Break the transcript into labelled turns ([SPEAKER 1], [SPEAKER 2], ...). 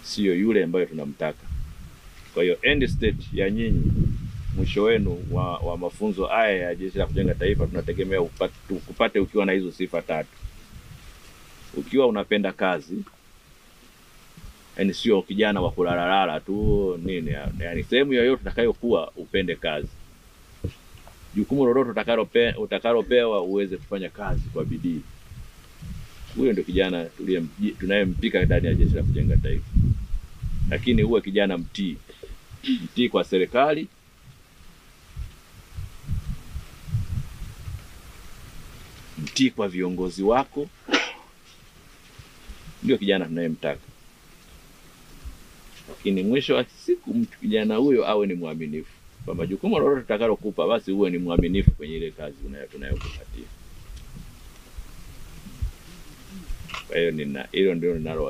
[SPEAKER 1] sio yule ambaye tunamtaka. Kwa hiyo end state ya nyinyi, mwisho wenu wa mafunzo haya ya Jeshi la Kujenga Taifa, tunategemea kupate ukiwa na hizo sifa tatu. Ukiwa unapenda kazi, yani sio kijana wa kulalalala tu nini, yani sehemu yoyote utakayokuwa upende kazi. Jukumu lolote utakalopewa uweze kufanya kazi kwa bidii. Huyo ndio kijana tunayempika ndani ya Jeshi la Kujenga Taifa. Lakini uwe kijana mtii. Mtii kwa serikali, mtii kwa viongozi wako. Ndio kijana tunayemtaka. Lakini mwisho wa siku kijana huyo awe ni mwaminifu. Kwa majukumu lolote tutakalokupa, basi uwe ni mwaminifu kwenye ile kazi tunayokupatia. Kwa hiyo hilo ndio ninalo